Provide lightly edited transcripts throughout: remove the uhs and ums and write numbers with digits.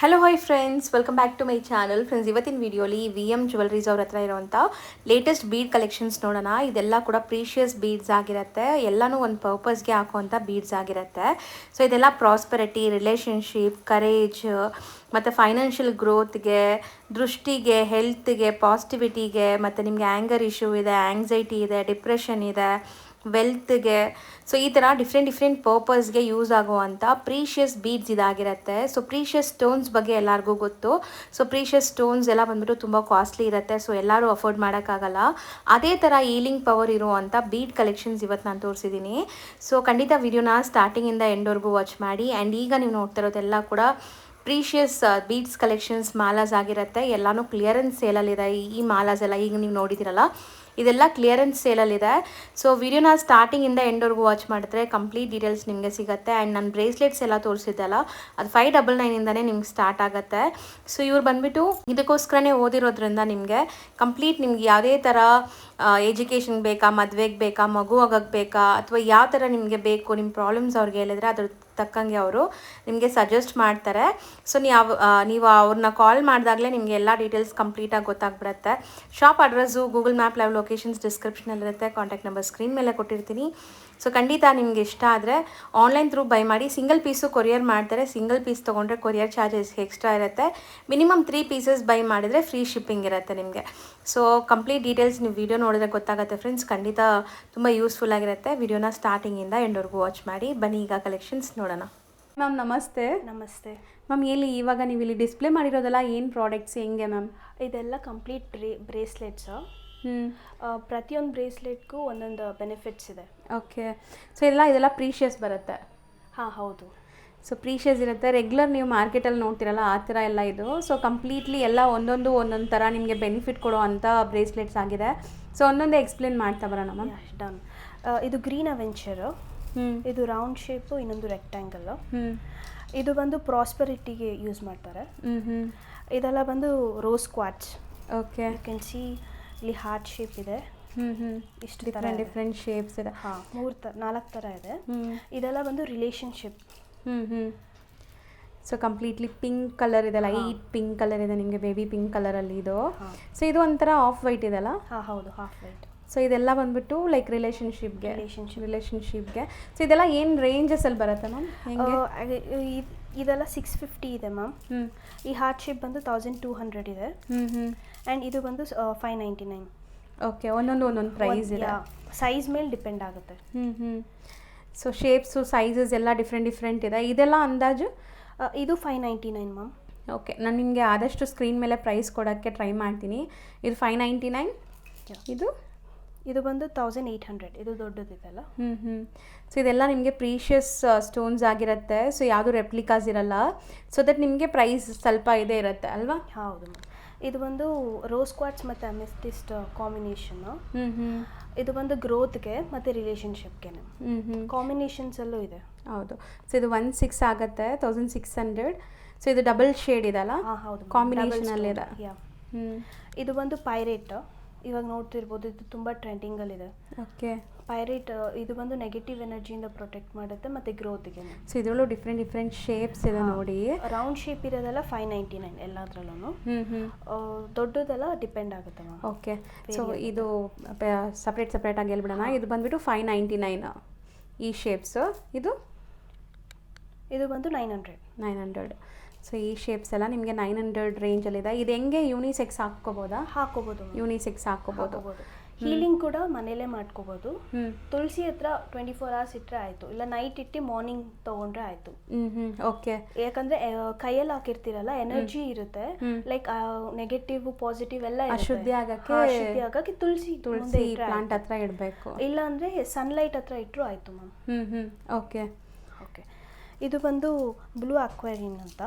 Hello hi friends, welcome back to my channel. Friends, ಇವತ್ತಿನ ವಿಡಿಯೋಲಿ VM jewelleries ಅವ್ರ ಹತ್ರ ಇರುವಂಥ ಲೇಟೆಸ್ಟ್ ಬೀಡ್ ಕಲೆಕ್ಷನ್ಸ್ ನೋಡೋಣ. ಇದೆಲ್ಲ ಕೂಡ ಪ್ರೀಷಿಯಸ್ ಬೀಡ್ಸ್ ಆಗಿರುತ್ತೆ. ಎಲ್ಲನೂ ಒಂದು ಪರ್ಪಸ್ಗೆ ಹಾಕುವಂಥ ಬೀಡ್ಸ್ ಆಗಿರುತ್ತೆ. ಸೊ ಇದೆಲ್ಲ ಪ್ರಾಸ್ಪರಿಟಿ, ರಿಲೇಷನ್ಶಿಪ್, ಕರೇಜ್ ಮತ್ತು ಫೈನಾನ್ಷಿಯಲ್ ಗ್ರೋತ್ಗೆ, ದೃಷ್ಟಿಗೆ, ಹೆಲ್ತ್ಗೆ, ಪಾಸಿಟಿವಿಟಿಗೆ, ಮತ್ತು ನಿಮಗೆ ಆ್ಯಂಗರ್ ಇಶ್ಯೂ ಇದೆ, ಆ್ಯಂಗ್ಸೈಟಿ ಇದೆ, ಡಿಪ್ರೆಷನ್ ಇದೆ, ವೆಲ್ತ್ಗೆ, ಸೊ ಈ ಥರ ಡಿಫ್ರೆಂಟ್ ಪರ್ಪಸ್ಗೆ ಯೂಸ್ ಆಗುವಂಥ ಪ್ರೀಷಿಯಸ್ ಬೀಡ್ಸ್ ಇದಾಗಿರುತ್ತೆ. ಸೊ ಪ್ರೀಷಿಯಸ್ ಸ್ಟೋನ್ಸ್ ಬಗ್ಗೆ ಎಲ್ಲರಿಗೂ ಗೊತ್ತು. ಸೊ ಪ್ರೀಷಿಯಸ್ ಸ್ಟೋನ್ಸ್ ಎಲ್ಲ ಬಂದ್ಬಿಟ್ಟು ತುಂಬ ಕಾಸ್ಟ್ಲಿ ಇರುತ್ತೆ. ಸೊ ಎಲ್ಲರೂ ಅಫೋರ್ಡ್ ಮಾಡೋಕ್ಕಾಗಲ್ಲ. ಅದೇ ಥರ ಈಲಿಂಗ್ ಪವರ್ ಇರುವಂಥ ಬೀಡ್ ಕಲೆಕ್ಷನ್ಸ್ ಇವತ್ತು ನಾನು ತೋರಿಸಿದ್ದೀನಿ. ಸೊ ಖಂಡಿತ ವಿಡಿಯೋನ ಸ್ಟಾರ್ಟಿಂಗಿಂದ ಎಂಡ್ವರೆಗೂ ವಾಚ್ ಮಾಡಿ. ಆ್ಯಂಡ್ ಈಗ ನೀವು ನೋಡ್ತಾ ಇರೋದೆಲ್ಲ ಕೂಡ ಪ್ರೀಷಿಯಸ್ ಬೀಡ್ಸ್ ಕಲೆಕ್ಷನ್ಸ್ ಮಾಲಾಸ್ ಆಗಿರುತ್ತೆ. ಎಲ್ಲನೂ ಕ್ಲಿಯರೆನ್ಸ್ ಸೇಲಲ್ಲಿದೆ. ಈ ಮಾಲಾಸ್ ಎಲ್ಲ ಈಗ ನೀವು ನೋಡಿದಿರಲ್ಲ, ಇದೆಲ್ಲ ಕ್ಲಿಯರೆನ್ಸ್ ಸೇಲಲ್ಲಿದೆ. ಸೊ ವಿಡಿಯೋನ ಸ್ಟಾರ್ಟಿಂಗಿಂದ ಎಂಡ್ವರೆಗೂ ವಾಚ್ ಮಾಡಿದ್ರೆ ಕಂಪ್ಲೀಟ್ ಡೀಟೇಲ್ಸ್ ನಿಮಗೆ ಸಿಗುತ್ತೆ. ಆ್ಯಂಡ್ ನಾನು ಬ್ರೇಸ್ಲೆಟ್ಸ್ ಎಲ್ಲ ತೋರಿಸಿದ್ದಲ್ಲ, ಅದು 599ಇಂದನೇ ನಿಮ್ಗೆ ಸ್ಟಾರ್ಟ್ ಆಗುತ್ತೆ. ಸೊ ಇವ್ರು ಬಂದುಬಿಟ್ಟು ಇದಕ್ಕೋಸ್ಕರನೇ ಓದಿರೋದ್ರಿಂದ ನಿಮಗೆ ಕಂಪ್ಲೀಟ್ ನಿಮ್ಗೆ ಯಾವುದೇ ಥರ ಎಜುಕೇಷನ್ಗೆ ಬೇಕಾ, ಮದುವೆಗೆ ಬೇಕಾ, ಮಗು ಆಗೋಕ್ಕೆ ಬೇಕಾ, ಅಥವಾ ಯಾವ ಥರ ನಿಮಗೆ ಬೇಕು, ನಿಮ್ಮ ಪ್ರಾಬ್ಲಮ್ಸ್ ಅವ್ರಿಗೆ ಹೇಳಿದ್ರೆ ಅದ್ರ ತಕ್ಕಂಗೆ ಅವರು ನಿಮಗೆ ಸಜೆಸ್ಟ್ ಮಾಡ್ತಾರೆ. ಸೊ ನೀವು ಅವ್ರನ್ನ ಕಾಲ್ ಮಾಡಿದಾಗಲೇ ನಿಮಗೆ ಎಲ್ಲ ಡೀಟೇಲ್ಸ್ ಕಂಪ್ಲೀಟಾಗಿ ಗೊತ್ತಾಗ್ಬಿಡುತ್ತೆ. Shop address, Google map live locations ಡಿಸ್ಕ್ರಿಪ್ಷನಲ್ಲಿರುತ್ತೆ. ಕಾಂಟ್ಯಾಕ್ಟ್ ನಂಬರ್ ಸ್ಕ್ರೀನ್ ಮೇಲೆ ಕೊಟ್ಟಿರ್ತೀನಿ. ಸೊ ಖಂಡಿತ ನಿಮಗೆ ಇಷ್ಟ ಆದರೆ ಆನ್ಲೈನ್ ಥ್ರೂ ಬೈ ಮಾಡಿ. ಸಿಂಗಲ್ ಪೀಸು ಕೊರಿಯರ್ ಮಾಡ್ತಾರೆ. ಸಿಂಗಲ್ ಪೀಸ್ ತೊಗೊಂಡ್ರೆ ಕೊರಿಯರ್ ಚಾರ್ಜಸ್ ಎಕ್ಸ್ಟ್ರಾ ಇರುತ್ತೆ. ಮಿನಿಮಮ್ 3 ಪೀಸಸ್ ಬೈ ಮಾಡಿದರೆ ಫ್ರೀ ಶಿಪ್ಪಿಂಗ್ ಇರುತ್ತೆ ನಿಮಗೆ. ಸೊ ಕಂಪ್ಲೀಟ್ ಡೀಟೇಲ್ಸ್ ನೀವು ವಿಡಿಯೋ ನೋಡಿದ್ರೆ ಗೊತ್ತಾಗುತ್ತೆ ಫ್ರೆಂಡ್ಸ್. ಖಂಡಿತ ತುಂಬ ಯೂಸ್ಫುಲ್ ಆಗಿರುತ್ತೆ. ವಿಡಿಯೋನ ಸ್ಟಾರ್ಟಿಂಗಿಂದ ಎಂಡ್ವರೆಗೂ ವಾಚ್ ಮಾಡಿ. ಬನ್ನಿ ಈಗ ಕಲೆಕ್ಷನ್ಸ್ ನೋಡೋಣ. ಮ್ಯಾಮ್ ನಮಸ್ತೆ. ನಮಸ್ತೆ ಮ್ಯಾಮ್, ಇವಾಗ ನೀವು ಇಲ್ಲಿ ಡಿಸ್ಪ್ಲೇ ಮಾಡಿರೋದಲ್ಲ, ಏನು ಪ್ರಾಡಕ್ಟ್ಸ್ ಹೆಂಗೆ ಮ್ಯಾಮ್? ಇದೆಲ್ಲ ಕಂಪ್ಲೀಟ್ ಬ್ರೇಸ್ಲೆಟ್ಸು. ಪ್ರತಿಯೊಂದು ಬ್ರೇಸ್ಲೆಟ್ಗೂ ಒಂದೊಂದು ಬೆನಿಫಿಟ್ಸ್ ಇದೆ. ಓಕೆ. ಸೊ ಇದೆಲ್ಲ ಪ್ರೀಷಿಯಸ್ ಬರುತ್ತೆ? ಹಾಂ, ಹೌದು. ಸೊ ಪ್ರೀಷಿಯಸ್ ಇರುತ್ತೆ. ರೆಗ್ಯುಲರ್ ನೀವು ಮಾರ್ಕೆಟಲ್ಲಿ ನೋಡ್ತಿರಲ್ಲ ಆ ಥರ ಎಲ್ಲ ಇದು. ಸೊ ಕಂಪ್ಲೀಟ್ಲಿ ಎಲ್ಲ ಒಂದೊಂದು ಥರ ನಿಮಗೆ ಬೆನಿಫಿಟ್ ಕೊಡೋ ಅಂಥ ಬ್ರೇಸ್ಲೆಟ್ಸ್ ಆಗಿದೆ. ಸೊ ಒಂದೊಂದೇ ಎಕ್ಸ್ಪ್ಲೇನ್ ಮಾಡ್ತಾ ಬರೋಣ ಮ್ಯಾಮ್. ಡನ್. ಇದು ಗ್ರೀನ್ ಅವೆಂಚರು. ಇದು ರೌಂಡ್ ಶೇಪು, ಇನ್ನೊಂದು ರೆಕ್ಟ್ಯಾಂಗಲ್ಲು. ಇದು ಬಂದು ಪ್ರಾಸ್ಪರಿಟಿಗೆ ಯೂಸ್ ಮಾಡ್ತಾರೆ. ಇದೆಲ್ಲ ಬಂದು rose quartz. Okay. You can see ಇಲ್ಲಿ ಹಾರ್ಟ್ ಶೇಪ್ ಇದೆ. ಇಷ್ಟು ಡಿಫ್ರೆಂಟ್ ಶೇಪ್ಸ್ ಇದೆ. ಹಾಂ, 4 ಥರ ಇದೆ. ಇದೆಲ್ಲ ಬಂದು relationship. So completely pink colour ಇದೆ, ಲೈಟ್ ಪಿಂಕ್ ಕಲರ್ ಇದೆ ನಿಮಗೆ, ಬೇಬಿ ಪಿಂಕ್ ಕಲರಲ್ಲಿ ಇದು. ಸೊ ಇದು ಒಂಥರ ಆಫ್ ವೈಟ್ ಇದೆಲ್ಲ? ಹಾಂ, ಹೌದು, ಹಾಫ್ ವೈಟ್. ಸೊ ಇದೆಲ್ಲ ಬಂದ್ಬಿಟ್ಟು ಲೈಕ್ ರಿಲೇಷನ್ಶಿಪ್ಗೆ. ಸೊ ಇದೆಲ್ಲ ಏನು ರೇಂಜಸಲ್ಲಿ ಬರುತ್ತೆ ಮ್ಯಾಮ್? ಇದೆಲ್ಲ 650 ಇದೆ ಮ್ಯಾಮ್. ಈ ಹಾರ್ಟ್ ಶೇಪ್ ಬಂದು 1200 ಇದೆ. ಆ್ಯಂಡ್ ಇದು ಬಂದು 599. ಓಕೆ. ಒಂದೊಂದು ಪ್ರೈಸ್ ಇದೆ. ಸೈಜ್ ಮೇಲೆ ಡಿಪೆಂಡ್ ಆಗುತ್ತೆ. ಸೊ ಶೇಪ್ಸು, ಸೈಜಸ್ ಎಲ್ಲ ಡಿಫ್ರೆಂಟ್ ಇದೆ. ಇದೆಲ್ಲ ಅಂದಾಜು? ಇದು 599 ಮ್ಯಾಮ್. ಓಕೆ. ನಾನು ನಿಮಗೆ ಆದಷ್ಟು ಸ್ಕ್ರೀನ್ ಮೇಲೆ ಪ್ರೈಸ್ ಕೊಡೋಕ್ಕೆ ಟ್ರೈ ಮಾಡ್ತೀನಿ. ಇದು 599. ಇದು ಬಂದು 1800. ಇದು ದೊಡ್ಡದಿದೆಲ್ಲ. ಸೊ ಇದೆಲ್ಲ ನಿಮಗೆ ಪ್ರೀಷಿಯಸ್ ಸ್ಟೋನ್ಸ್ ಆಗಿರುತ್ತೆ. ಸೊ ಯಾವುದು ರೆಪ್ಲಿಕಾಸ್ ಇರಲ್ಲ. ಸೊ ದಟ್ ನಿಮಗೆ ಪ್ರೈಸ್ ಸ್ವಲ್ಪ ಇದೇ ಇರುತ್ತೆ ಅಲ್ವಾ? ಹೌದು ಮ್ಯಾಮ್. ಇದು ಬಂದು ರೋಸ್ ಕ್ವಾಟ್ಸ್ ಮತ್ತು ಅಮೆಥಿಸ್ಟ್ ಕಾಂಬಿನೇಷನ್ನು. ಇದು ಬಂದು ಗ್ರೋತ್ಗೆ ಮತ್ತು ರಿಲೇಷನ್ಶಿಪ್ಗೆ ಕಾಂಬಿನೇಷನ್ಸಲ್ಲೂ ಇದೆ. ಹೌದು. ಸೊ ಇದು 16 ಆಗುತ್ತೆ, 1600. ಸೊ ಇದು ಡಬಲ್ ಶೇಡ್ ಇದೆಲ್ಲ? ಹೌದು, ಕಾಂಬಿನೇಷನಲ್ಲಿದೆ. ಇದು ಬಂದು ಪೈರೇಟ್. ಇವಾಗ ನೋಡ್ತಿರ್ಬೋದು, ಇದು ತುಂಬ ಟ್ರೆಂಡಿಂಗಲ್ಲಿದೆ. ಓಕೆ. ಪೈರೇಟ್ ಇದು ಬಂದು ನೆಗೆಟಿವ್ ಎನರ್ಜಿಯಿಂದ ಪ್ರೊಟೆಕ್ಟ್ ಮಾಡುತ್ತೆ ಮತ್ತು ಗ್ರೋತ್ಗೆ. ಸೊ ಇದರಲ್ಲೂ ಡಿಫ್ರೆಂಟ್ ಶೇಪ್ಸ್ ಇದೆ ನೋಡಿ. ರೌಂಡ್ ಶೇಪ್ ಇರೋದೆಲ್ಲ 599 ಎಲ್ಲದರಲ್ಲೂ. ದೊಡ್ಡದೆಲ್ಲ ಡಿಪೆಂಡ್ ಆಗುತ್ತೆ ಮ್ಯಾಮ್. ಓಕೆ. ಸೊ ಇದು ಸಪ್ರೇಟ್ ಆಗಿ ಹೇಳ್ಬಿಡೋಣ. ಇದು ಬಂದ್ಬಿಟ್ಟು 599 ಈ ಶೇಪ್ಸು. ಇದು ಬಂದು 900. ಸೊ ಈ ಶೇಪ್ಸ್ ಎಲ್ಲ ನಿಮಗೆ 900 ರೇಂಜಲ್ಲಿದೆ. ಇದು ಹೆಂಗೆ ಯೂನಿಸೆಕ್ಸ್ ಹಾಕ್ಕೋಬೋದಾ? ಹಾಕೋಬೋದು. ಯೂನಿಸೆಕ್ಸ್ ಹಾಕ್ಕೋಬೋದು. ಹೀಲಿಂಗ್ ಕೂಡ ಮನೇಲೇ ಮಾಡ್ಕೋಬೋದು. ತುಳಸಿ ಹತ್ರ 24 hours ಇಟ್ಟರೆ ಆಯಿತು, ಇಲ್ಲ ನೈಟ್ ಇಟ್ಟು ಮಾರ್ನಿಂಗ್ ತೊಗೊಂಡ್ರೆ ಆಯಿತು. ಓಕೆ. ಯಾಕಂದರೆ ಕೈಯಲ್ಲಿ ಹಾಕಿರ್ತೀರಲ್ಲ, ಎನರ್ಜಿ ಇರುತ್ತೆ. ಲೈಕ್ ನೆಗೆಟಿವ್ ಪಾಸಿಟಿವ್ ಎಲ್ಲ ಅಶುದ್ಧಿ ಆಗಕ್ಕೆ ತುಳಸಿ ಪ್ಲಾಂಟ್ ಹತ್ರ ಇಡಬೇಕು. ಇಲ್ಲ ಅಂದರೆ ಸನ್ಲೈಟ್ ಹತ್ರ ಇಟ್ಟರು ಆಯಿತು ಮ್ಯಾಮ್. ಓಕೆ. ಇದು ಬಂದು ಬ್ಲೂ ಅಕ್ವೇರಿಯನ್ ಅಂತ.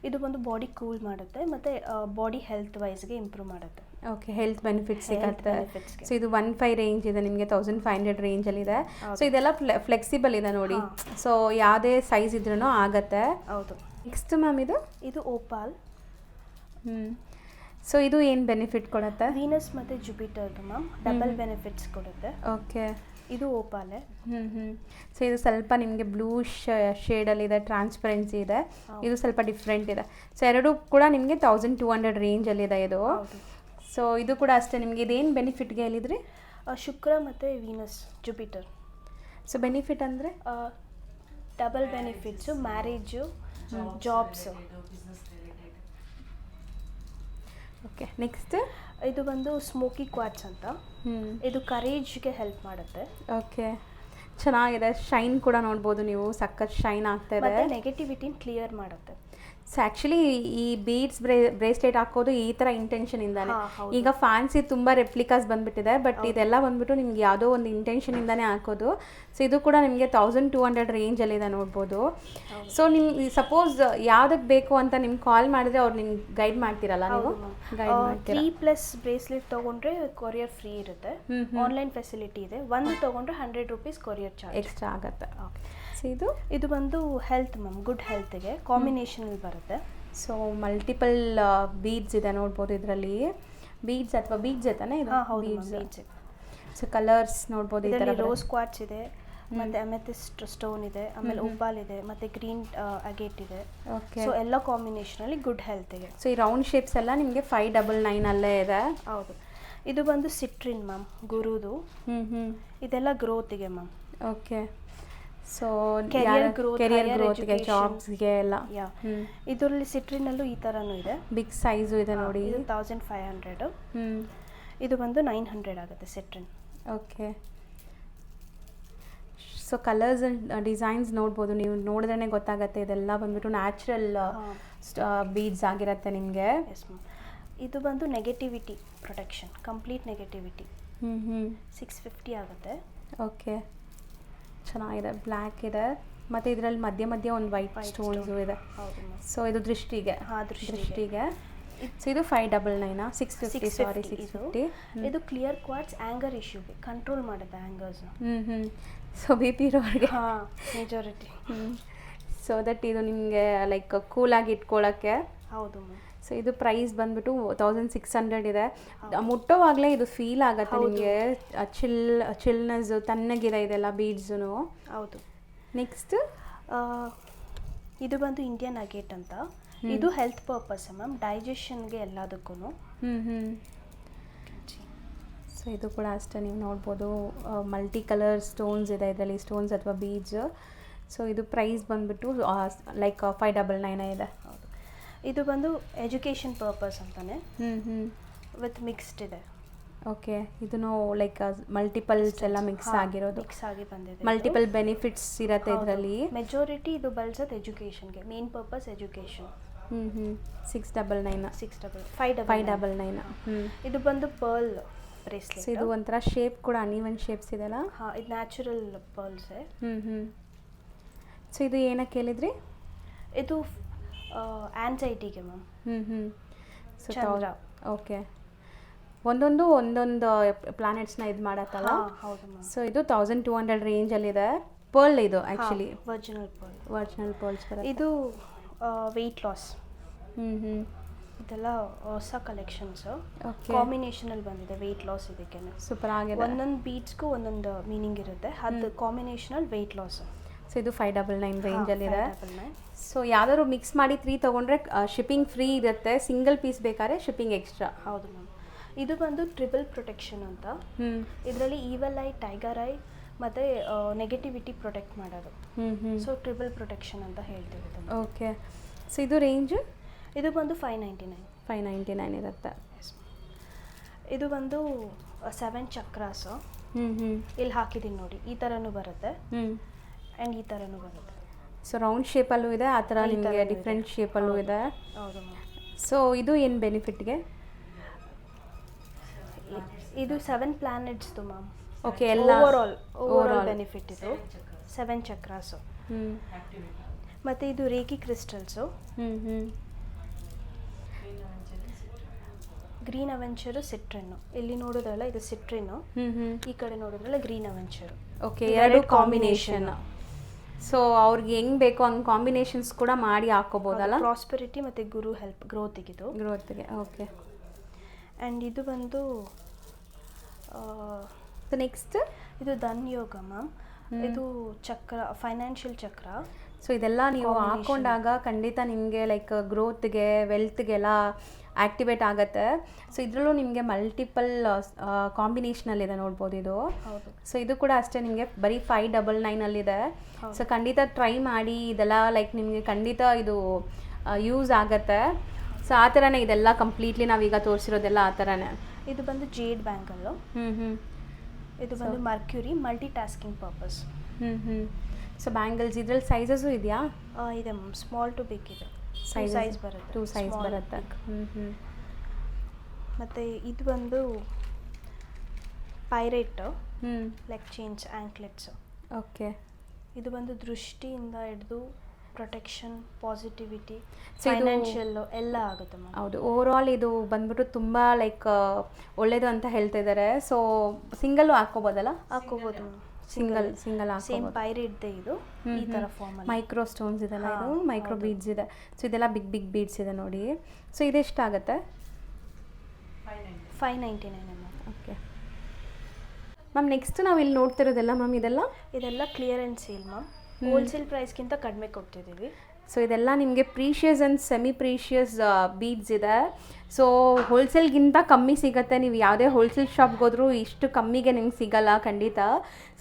ಇದು ಬಂದು ಬಾಡಿ ಕೂಲ್ ಮಾಡುತ್ತೆ ಮತ್ತು ಬಾಡಿ ಹೆಲ್ತ್ ವೈಸ್ಗೆ ಇಂಪ್ರೂವ್ ಮಾಡುತ್ತೆ. ಓಕೆ. ಹೆಲ್ತ್ ಬೆನಿಫಿಟ್ಸ್ ಸಿಗುತ್ತೆ. ಸೊ ಇದು 1500 ರೇಂಜ್ ಇದೆ ನಿಮಗೆ, 1500 ರೇಂಜಲ್ಲಿದೆ. ಸೊ ಇದೆಲ್ಲ ಫ್ಲೆಕ್ಸಿಬಲ್ ಇದೆ ನೋಡಿ. ಸೊ ಯಾವುದೇ ಸೈಜ್ ಇದ್ರೂ ಆಗುತ್ತೆ. ಹೌದು. ನೆಕ್ಸ್ಟ್ ಮ್ಯಾಮ್ ಇದು ಓಪಾಲ್. ಸೊ ಇದು ಏನು ಬೆನಿಫಿಟ್ ಕೊಡುತ್ತೆ? ವೀನಸ್ ಮತ್ತು ಜುಪಿಟರ್ದು ಮ್ಯಾಮ್ ಡಬಲ್ ಬೆನಿಫಿಟ್ಸ್ ಕೊಡುತ್ತೆ. ಓಕೆ. ಇದು ಓಪಾಲೆ. ಸೊ ಇದು ಸ್ವಲ್ಪ ನಿಮಗೆ ಬ್ಲೂ ಶೇಡಲ್ಲಿದೆ, ಟ್ರಾನ್ಸ್ಪರೆನ್ಸಿ ಇದೆ. ಇದು ಸ್ವಲ್ಪ ಡಿಫ್ರೆಂಟ್ ಇದೆ. ಸೊ ಎರಡೂ ಕೂಡ ನಿಮಗೆ 1200 ರೇಂಜಲ್ಲಿದೆ ಇದು. ಸೊ ಇದು ಕೂಡ ಅಷ್ಟೇ. ನಿಮಗೆ ಇದೇನು ಬೆನಿಫಿಟ್ಗೆ ಹೇಳಿದ್ರಿ? ಶುಕ್ರ ಮತ್ತು ವೀನಸ್, ಜುಪಿಟರ್. ಸೊ ಬೆನಿಫಿಟ್ ಅಂದರೆ double benefits, marriage, jobs. Okay, next ಇದು ಬಂದು ಸ್ಮೋಕಿ ಕ್ವಾರ್ಟ್ಸ್ ಅಂತ. ಇದು ಕರೇಜ್ಗೆ ಹೆಲ್ಪ್ ಮಾಡುತ್ತೆ. ಓಕೆ, ಚೆನ್ನಾಗಿದೆ. ಶೈನ್ ಕೂಡ ನೋಡ್ಬೋದು ನೀವು, ಸಖತ್ ಶೈನ್ ಆಗ್ತಾ ಇದೆ. ನೆಗೆಟಿವಿಟಿನ ಕ್ಲಿಯರ್ ಮಾಡುತ್ತೆ. ಸೊ ಆ್ಯಕ್ಚುಲಿ ಈ ಬೀಡ್ಸ್ ಬ್ರೇಸ್ಲೆಟ್ ಹಾಕೋದು ಈ ಥರ ಇಂಟೆನ್ಷನಿಂದಾನೆ. ಈಗ ಫ್ಯಾನ್ಸಿ ತುಂಬ ರೆಪ್ಲಿಕಾಸ್ ಬಂದುಬಿಟ್ಟಿದೆ, ಬಟ್ ಇದೆಲ್ಲ ಬಂದುಬಿಟ್ಟು ನಿಮ್ಗೆ ಯಾವುದೋ ಒಂದು ಇಂಟೆನ್ಷನಿಂದಾನೇ ಹಾಕೋದು. ಸೊ ಇದು ಕೂಡ ನಿಮಗೆ 1200 ರೇಂಜಲ್ಲಿದೆ ನೋಡ್ಬೋದು. ಸೊ ನಿಮ್ಗೆ ಸಪೋಸ್ ಯಾವುದಕ್ಕೆ ಬೇಕು ಅಂತ ನಿಮ್ಗೆ ಕಾಲ್ ಮಾಡಿದ್ರೆ ಅವ್ರು ನಿಮ್ಗೆ ಗೈಡ್ ಮಾಡ್ತೀರಲ್ಲ, ನೀವು ಗೈಡ್ ಮಾಡ್ತೀರಾ? 3+ ಬ್ರೇಸ್ಲೆಟ್ ತೊಗೊಂಡ್ರೆ ಕೊರಿಯರ್ ಫ್ರೀ ಇರುತ್ತೆ. ಆನ್ಲೈನ್ ಫೆಸಿಲಿಟಿ ಇದೆ. ಒಂದು ತೊಗೊಂಡ್ರೆ 100 ರೂಪೀಸ್ ಕೊರಿಯರ್ ಚಾರ್ಜ್ ಎಕ್ಸ್ಟ್ರಾ ಆಗುತ್ತೆ. ಓಕೆ. ಸೊ ಇದು ಬಂದು ಹೆಲ್ತ್ ಮ್ಯಾಮ್, ಗುಡ್ ಹೆಲ್ತ್ಗೆ ಕಾಂಬಿನೇಷನಲ್ಲಿ ಬರುತ್ತೆ. ಸೊ ಮಲ್ಟಿಪಲ್ ಬೀಡ್ಸ್ ಇದೆ ನೋಡ್ಬೋದು ಇದರಲ್ಲಿ. ಬೀಡ್ಸ್ ಅಥವಾ ಬೀಡ್ಸ್ ಜೊತೆನೇ ಇದು? ಬೀಡ್ಸ್. ಸೊ ಕಲರ್ಸ್ ನೋಡ್ಬೋದು. ಇದರಲ್ಲಿ ರೋಸ್ ಕ್ವಾರ್ಟ್ಸ್ ಇದೆ, ಮತ್ತೆ ಅಮೆಥಿಸ್ಟ್ ಸ್ಟೋನ್ ಇದೆ, ಆಮೇಲೆ ಓಪಾಲ್ ಇದೆ, ಮತ್ತೆ ಗ್ರೀನ್ ಅಗೇಟ್ ಇದೆ. ಓಕೆ. ಸೊ ಎಲ್ಲ ಕಾಂಬಿನೇಷನಲ್ಲಿ ಗುಡ್ ಹೆಲ್ತ್ಗೆ. ಸೊ ಈ ರೌಂಡ್ ಶೇಪ್ಸ್ ಎಲ್ಲ ನಿಮಗೆ 599 ಅಲ್ಲೇ ಇದೆ. ಹೌದು. ಇದು ಬಂದು ಸಿಟ್ರಿನ್ ಮ್ಯಾಮ್, ಗುರುದು. ಇದೆಲ್ಲ ಗ್ರೋತಿಗೆ ಮ್ಯಾಮ್. ಓಕೆ. ಸೊ ಕೆರಿಯರ್ ಗ್ರೋತ್ಗೆ, ಜಾಬ್ಸ್ಗೆ ಎಲ್ಲ. ಇದರಲ್ಲಿ ಸಿಟ್ರಿನಲ್ಲೂ ಈ ಥರನೂ ಇದೆ. ಬಿಗ್ ಸೈಜು ಇದೆ ನೋಡಿ. ಇದು 1500. ಇದು ಬಂದು 900 ಆಗುತ್ತೆ citrine. Okay. So colours and designs ನೋಡ್ಬೋದು ನೀವು, ನೋಡಿದ್ರೇ ಗೊತ್ತಾಗುತ್ತೆ. ಇದೆಲ್ಲ ಬಂದ್ಬಿಟ್ಟು ನ್ಯಾಚುರಲ್ ಬೀಡ್ಸ್ ಆಗಿರುತ್ತೆ ನಿಮಗೆ. Yes ma'am. ಇದು ಬಂದು ನೆಗೆಟಿವಿಟಿ ಪ್ರೊಟೆಕ್ಷನ್, ಕಂಪ್ಲೀಟ್ ನೆಗೆಟಿವಿಟಿ. 650 ಆಗುತ್ತೆ. ಓಕೆ, ಚೆನ್ನಾಗಿದೆ. ಬ್ಲ್ಯಾಕ್ ಇದೆ, ಮತ್ತು ಇದರಲ್ಲಿ ಮಧ್ಯ ಮಧ್ಯ ಒಂದು ವೈಟ್ ಸ್ಟೋನ್ಸು ಇದೆ. ಸೊ ಇದು ದೃಷ್ಟಿಗೆ. ದೃಷ್ಟಿಗೆ. ಸೊ ಇದು 599, 650, ಸಾರಿ 650. ಇದು ಕ್ಲಿಯರ್ ಕ್ವಾರ್ಟ್ಸ್ ಆ್ಯಂಗರ್ ಇಶ್ಯೂಗೆ ಕಂಟ್ರೋಲ್ ಮಾಡುತ್ತೆ, ಆ್ಯಂಗರ್ಸ್ನ. ಸೊ BP ಇರೋರಿಗೆ ಮೆಜಾರಿಟಿ. ಸೊ ದಟ್ ಇದು ನಿಮಗೆ ಲೈಕ್ ಕೂಲಾಗಿ ಇಟ್ಕೊಳ್ಳೋಕ್ಕೆ. ಹೌದು ಮ್ಯಾಮ್. ಸೊ ಇದು ಪ್ರೈಸ್ ಬಂದ್ಬಿಟ್ಟು 1600 ಇದೆ. ಮುಟ್ಟೋವಾಗಲೇ ಇದು ಫೀಲ್ ಆಗುತ್ತೆ ನಿಮಗೆ, ಚಿಲ್ನೆಸ್, ತಣ್ಣಗಿದೆ ಇದೆಲ್ಲ ಬೀಡ್ಸು. ಹೌದು. ನೆಕ್ಸ್ಟ್ ಇದು ಬಂದು ಇಂಡಿಯನ್ ಅಗೇಟ್ ಅಂತ. ಇದು ಹೆಲ್ತ್ ಪರ್ಪಸ್ ಮ್ಯಾಮ್, ಡೈಜೆಷನ್ಗೆ ಎಲ್ಲದಕ್ಕೂ. ಸೊ ಇದು ಕೂಡ ಅಷ್ಟೇ, ನೀವು ನೋಡ್ಬೋದು. ಮಲ್ಟಿ ಕಲರ್ ಸ್ಟೋನ್ಸ್ ಇದೆ ಇದರಲ್ಲಿ, ಸ್ಟೋನ್ಸ್ ಅಥವಾ ಬೀಡ್ಸ್. ಸೊ ಇದು ಪ್ರೈಸ್ ಬಂದ್ಬಿಟ್ಟು ಲೈಕ್ 599 ಇದೆ. ಹೌದು. ಇದು ಬಂದು ಎಜುಕೇಷನ್ ಪರ್ಪಸ್ ಅಂತಾನೆ, ವಿತ್ ಮಿಕ್ಸ್ಡ್ ಇದೆ. ಓಕೆ. ಇದನ್ನು ಲೈಕ್ ಮಲ್ಟಿಪಲ್ಸ್ ಎಲ್ಲ ಮಿಕ್ಸ್ ಆಗಿರೋದು, ಮಿಕ್ಸ್ ಆಗಿ ಬಂದಿದೆ. ಮಲ್ಟಿಪಲ್ ಬೆನಿಫಿಟ್ಸ್ ಇರುತ್ತೆ ಇದರಲ್ಲಿ. ಮೆಜಾರಿಟಿ ಇದು ಬಳಸೋದು ಎಜುಕೇಷನ್ಗೆ, ಮೇನ್ ಪರ್ಪಸ್ ಎಜುಕೇಷನ್. 699, 599. ಇದು ಬಂದು ಪರ್ಲ್ ಬ್ರೇಸ್ಲೆಟ್. ಇದು ಒಂಥರ ಶೇಪ್ ಕೂಡ ಅನ್ಇವನ್ ಶೇಪ್ಸ್ ಇದೆಲ್ಲ. ಇದು ನ್ಯಾಚುರಲ್ ಪರ್ಲ್ಸ್. ಸೊ ಇದು ಏನಕ್ಕೆ ಹೇಳಿದ್ರಿ? ಇದು ಆನ್ಸೈಟಿಗೆ ಮ್ಯಾಮ್. So okay. ಒಂದೊಂದು ಪ್ಲಾನೆಟ್ಸ್ನ ಇದು ಮಾಡತ್ತಲ್ಲ. ಹೌದು ಮ್ಯಾಮ್. ಸೊ ಇದು 1200 ರೇಂಜಲ್ಲಿದೆ. ಪರ್ಲ್ ಇದು ಆ್ಯಕ್ಚುಲಿ ವರ್ಜಿನಲ್ ಪರ್ಲ್ಸ್. ಇದು ವೆಯ್ಟ್ ಲಾಸ್. ಇದೆಲ್ಲ ಹೊಸ ಕಲೆಕ್ಷನ್ಸ್, ಕಾಂಬಿನೇಷನಲ್ಲಿ ಬಂದಿದೆ. ವೆಯ್ಟ್ ಲಾಸ್ ಇದಕ್ಕೆ ಸೂಪರ್ ಆಗಿದೆ. ಒಂದೊಂದು ಬೀಡ್ಸ್ಗೂ ಒಂದೊಂದು ಮೀನಿಂಗ್ ಇರುತ್ತೆ, ಅದು ಕಾಂಬಿನೇಷನಲ್ಲಿ ವೆಯ್ಟ್ ಲಾಸ್. ಸೊ ಇದು 599 ರೇಂಜಲ್ಲಿದೆ. ಸೊ ಯಾವ್ದಾದ್ರು ಮಿಕ್ಸ್ ಮಾಡಿ 3 ತೊಗೊಂಡ್ರೆ ಶಿಪ್ಪಿಂಗ್ ಫ್ರೀ ಇರುತ್ತೆ. ಸಿಂಗಲ್ ಪೀಸ್ ಬೇಕಾದ್ರೆ ಶಿಪ್ಪಿಂಗ್ ಎಕ್ಸ್ಟ್ರಾ. ಹೌದು ಮ್ಯಾಮ್. ಇದು ಬಂದು ಟ್ರಿಬಲ್ ಪ್ರೊಟೆಕ್ಷನ್ ಅಂತ. ಇದರಲ್ಲಿ ಈವಲ್ ಐ, ಟೈಗರ್ ಐ ಮತ್ತು ನೆಗೆಟಿವಿಟಿ ಪ್ರೊಟೆಕ್ಟ್ ಮಾಡೋದು. ಸೊ ಟ್ರಿಬಲ್ ಪ್ರೊಟೆಕ್ಷನ್ ಅಂತ ಹೇಳ್ತೀವಿ. ಓಕೆ. ಸೊ ಇದು ರೇಂಜ್? ಇದು ಬಂದು 599 ಇರುತ್ತೆ. ಇದು ಬಂದು 7 ಚಕ್ರಾಸು. ಇಲ್ಲಿ ಹಾಕಿದ್ದೀನಿ ನೋಡಿ, ಈ ಥರನೂ ಬರುತ್ತೆ ಆ್ಯಂಡ್ ಈ ಥರನೂ ಬರುತ್ತೆ. ಸೊ ರೌಂಡ್ ಶೇಪಲ್ಲೂ ಇದೆ, ಆ ಥರ ನಿಮಗೆ ಡಿಫ್ರೆಂಟ್ ಶೇಪಲ್ಲೂ ಇದೆ. ಹೌದು ಮ್ಯಾಮ್. ಸೊ ಇದು ಏನು ಬೆನಿಫಿಟ್ಗೆ? ಇದು 7 ಪ್ಲಾನೆಟ್ಸ್ದು ಮ್ಯಾಮ್. ಓಕೆ, ಎಲ್ಲ ಓವರಾಲ್ ಬೆನಿಫಿಟ್ ಇದು 7 ಚಕ್ರಾಸು. ಮತ್ತು ಇದು ರೇಖಿ ಕ್ರಿಸ್ಟಲ್ಸು. ಗ್ರೀನ್ ಅವೆಂಚರು, ಸಿಟ್ರಿನ್ನು. ಇಲ್ಲಿ ನೋಡೋದ್ರಲ್ಲ ಇದು ಸಿಟ್ರಿನ್ನು, ಈ ಕಡೆ ನೋಡೋದ್ರಲ್ಲ ಗ್ರೀನ್ ಅವೆಂಚರು. ಓಕೆ, ಎರಡು ಕಾಂಬಿನೇಷನ್. ಸೊ ಅವ್ರಿಗೆ ಹೆಂಗೆ ಬೇಕೋ ಹಂಗೆ ಕಾಂಬಿನೇಷನ್ಸ್ ಕೂಡ ಮಾಡಿ ಹಾಕೋಬೋದಲ್ಲ. ಪ್ರಾಸ್ಪೆರಿಟಿ ಮತ್ತು ಗುರು ಹೆಲ್ಪ್, ಗ್ರೋತಿಗಿದು. ಓಕೆ. ಆ್ಯಂಡ್ ಇದು ಬಂದು ನೆಕ್ಸ್ಟ್ ಇದು ಧನ್ ಯೋಗ ಮ್ಯಾಮ್. ಇದು ಚಕ್ರ, ಫೈನಾನ್ಷಿಯಲ್ ಚಕ್ರ. ಸೊ ಇದೆಲ್ಲ ನೀವು ಹಾಕ್ಕೊಂಡಾಗ ಖಂಡಿತ ನಿಮಗೆ ಲೈಕ್ ಗ್ರೋತ್ಗೆ, ವೆಲ್ತ್ಗೆಲ್ಲ ಆ್ಯಕ್ಟಿವೇಟ್ ಆಗುತ್ತೆ. ಸೊ ಇದರಲ್ಲೂ ನಿಮಗೆ ಮಲ್ಟಿಪಲ್ ಕಾಂಬಿನೇಷನಲ್ಲಿದೆ ನೋಡ್ಬೋದು ಇದು. ಸೊ ಇದು ಕೂಡ ಅಷ್ಟೇ ನಿಮಗೆ ಬರೀ 599 ಸೊ ಖಂಡಿತ ಟ್ರೈ ಮಾಡಿ. ಇದೆಲ್ಲ ಲೈಕ್ ನಿಮಗೆ ಖಂಡಿತ ಇದು ಯೂಸ್ ಆಗುತ್ತೆ. ಸೊ ಆ ಥರನೇ ಇದೆಲ್ಲ ಕಂಪ್ಲೀಟ್ಲಿ ನಾವೀಗ ತೋರಿಸಿರೋದೆಲ್ಲ ಆ ಥರನೇ. ಇದು ಬಂದು ಜೇಡ್ ಬ್ಯಾಂಗಲ್ಲು. ಇದು ಬಂದು mercury, multi tasking purpose. So bangles ಇದ್ರಲ್ಲಿ ಸೈಜಸ್ಸು ಇದೆಯಾ? ಇದೆ ಮ್ಯಾಮ್, ಸ್ಮಾಲ್ ಟು ಬಿಗ್ ಇದೆ. ಸೈಜ್ ಬರುತ್ತೆ, 2 ಸೈಜ್ ಬರುತ್ತೆ. ಮತ್ತು ಇದು ಬಂದು pirate leg change anklets. Okay. ಇದು ಬಂದು ದೃಷ್ಟಿಯಿಂದ ಹಿಡಿದು ಪ್ರೊಟೆಕ್ಷನ್, ಪಾಸಿಟಿವಿಟಿ, ಫೈನಾನ್ಷಿಯಲ್ ಎಲ್ಲ ಆಗುತ್ತೆ ಮ್ಯಾಮ್. ಹೌದು, ಓವರಾಲ್ ಇದು ಬಂದ್ಬಿಟ್ಟು ತುಂಬ ಲೈಕ್ ಒಳ್ಳೇದು ಅಂತ ಹೇಳ್ತಾ ಇದ್ದಾರೆ. ಸೊ ಸಿಂಗಲ್ಲು ಹಾಕ್ಕೋಬೋದಲ್ಲ? ಹಾಕ್ಕೋಬೋದು. ಸಿಂಗಲ್ ಸೇಮ್ ಪೈರೇಟ್ದೆ ಇದು ಈ ಥರ ಫಾರ್ಮಲ್ಲಿ. ಮೈಕ್ರೋ ಸ್ಟೋನ್ಸ್ ಇದೆಲ್ಲ, ಇದು ಮೈಕ್ರೋ ಬೀಡ್ಸ್ ಇದೆ. ಸೊ ಇದೆಲ್ಲ ಬಿಗ್ ಬಿಗ್ ಬೀಡ್ಸ್ ಇದೆ ನೋಡಿ. ಸೊ ಇದೆಷ್ಟಾಗುತ್ತೆ? 599 ಮ್ಯಾಮ್. Okay ma'am. ನೆಕ್ಸ್ಟ್ ನಾವು ಇಲ್ಲಿ ನೋಡ್ತಿರೋದೆಲ್ಲ ಮ್ಯಾಮ್ ಇದೆಲ್ಲ ಕ್ಲಿಯರೆನ್ಸ್ ಸೇಲ್ ಮ್ಯಾಮ್. ಹೋಲ್ಸೇಲ್ ಪ್ರೈಸ್ಗಿಂತ ಕಡಿಮೆ ಕೊಡ್ತಿದ್ದೀವಿ. ಸೊ ಇದೆಲ್ಲ ನಿಮಗೆ precious and semi precious beads ಇದೆ. ಸೊ ಹೋಲ್ಸೇಲ್ಗಿಂತ ಕಮ್ಮಿ ಸಿಗುತ್ತೆ. ನೀವು ಯಾವುದೇ ಹೋಲ್ಸೇಲ್ ಶಾಪ್ಗೆ ಹೋದ್ರೂ ಇಷ್ಟು ಕಮ್ಮಿಗೆ ನಿಮ್ಗೆ ಸಿಗಲ್ಲ ಖಂಡಿತ.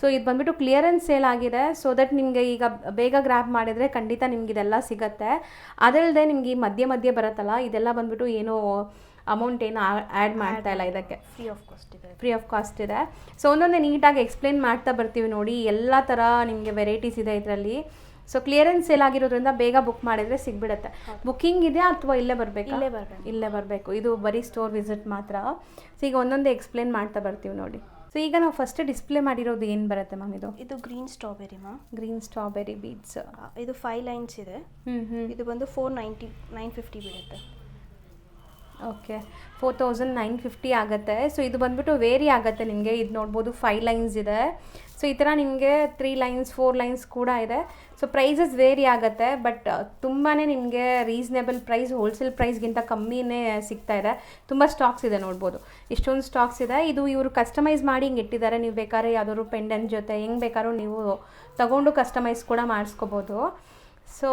ಸೊ ಇದು ಬಂದುಬಿಟ್ಟು ಕ್ಲಿಯರೆನ್ಸ್ ಸೇಲ್ ಆಗಿದೆ. ಸೊ ದಟ್ ನಿಮಗೆ ಈಗ ಬೇಗ ಗ್ರ್ಯಾಬ್ ಮಾಡಿದರೆ ಖಂಡಿತ ನಿಮ್ಗೆ ಇದೆಲ್ಲ ಸಿಗುತ್ತೆ. ಅದಲ್ಲದೆ ನಿಮ್ಗೆ ಈ ಮಧ್ಯೆ ಬರುತ್ತಲ್ಲ, ಇದೆಲ್ಲ ಬಂದುಬಿಟ್ಟು ಏನೋ ಅಮೌಂಟ್ ಏನು ಆ್ಯಡ್ ಮಾಡ್ತಾ ಇಲ್ಲ ಇದಕ್ಕೆ. ಫ್ರೀ ಆಫ್ ಕಾಸ್ಟ್ ಇದೆ. ಸೊ ಒಂದೊಂದೇ ನೀಟಾಗಿ ಎಕ್ಸ್ಪ್ಲೇನ್ ಮಾಡ್ತಾ ಬರ್ತೀವಿ ನೋಡಿ. ಎಲ್ಲ ಥರ ನಿಮಗೆ ವೆರೈಟೀಸ್ ಇದೆ ಇದರಲ್ಲಿ. ಸೊ ಕ್ಲಿಯರೆನ್ಸ್ ಸೇಲ್ ಆಗಿರೋದ್ರಿಂದ ಬೇಗ ಬುಕ್ ಮಾಡಿದರೆ ಸಿಗ್ಬಿಡುತ್ತೆ. ಬುಕ್ಕಿಂಗ್ ಇದೆಯಾ ಅಥವಾ ಇಲ್ಲೇ ಬರಬೇಕು? ಇಲ್ಲೇ ಬರಬೇಕು. ಇದು ಬರೀ ಸ್ಟೋರ್ ವಿಸಿಟ್ ಮಾತ್ರ. ಸೊ ಈಗ ಒಂದೊಂದೇ ಎಕ್ಸ್ಪ್ಲೇನ್ ಮಾಡ್ತಾ ಬರ್ತೀವಿ ನೋಡಿ. ಸೊ ಈಗ ನಾವು ಫಸ್ಟ್ ಡಿಸ್ಪ್ಲೇ ಮಾಡಿರೋದು ಏನು ಬರುತ್ತೆ ಮ್ಯಾಮ್? ಇದು green strawberry ma'am. Green strawberry beads. ಇದು 5 ಲೈನ್ಸ್ ಇದೆ. ಇದು ಬಂದು 950 ಬೀಳುತ್ತೆ. ಓಕೆ, 4950 ಆಗುತ್ತೆ. ಸೊ ಇದು ಬಂದುಬಿಟ್ಟು ವೇರಿ ಆಗುತ್ತೆ ನಿಮಗೆ. ಇದು ನೋಡ್ಬೋದು 5 ಲೈನ್ಸ್ ಇದೆ. ಸೊ ಈ ಥರ ನಿಮಗೆ 3 ಲೈನ್ಸ್ 4 ಲೈನ್ಸ್ ಕೂಡ ಇದೆ. ಸೊ ಪ್ರೈಸಸ್ ವೇರಿ ಆಗುತ್ತೆ, ಬಟ್ ತುಂಬಾ ನಿಮಗೆ ರೀಸನೇಬಲ್ ಪ್ರೈಸ್, ಹೋಲ್ಸೇಲ್ ಪ್ರೈಸ್ಗಿಂತ ಕಮ್ಮಿನೇ ಸಿಗ್ತಾ ಇದೆ. ತುಂಬ ಸ್ಟಾಕ್ಸ್ ಇದೆ ನೋಡ್ಬೋದು, ಇಷ್ಟೊಂದು ಸ್ಟಾಕ್ಸ್ ಇದೆ. ಇದು ಇವರು ಕಸ್ಟಮೈಸ್ ಮಾಡಿ ಹಿಂಗೆ ಇಟ್ಟಿದ್ದಾರೆ. ನೀವು ಬೇಕಾದ್ರೆ ಯಾವುದಾದ್ರು ಪೆಂಡೆಂಟ್ ಜೊತೆ ಹೆಂಗೆ ಬೇಕಾದ್ರೂ ನೀವು ತಗೊಂಡು ಕಸ್ಟಮೈಸ್ ಕೂಡ ಮಾಡಿಸ್ಕೋಬೋದು. ಸೊ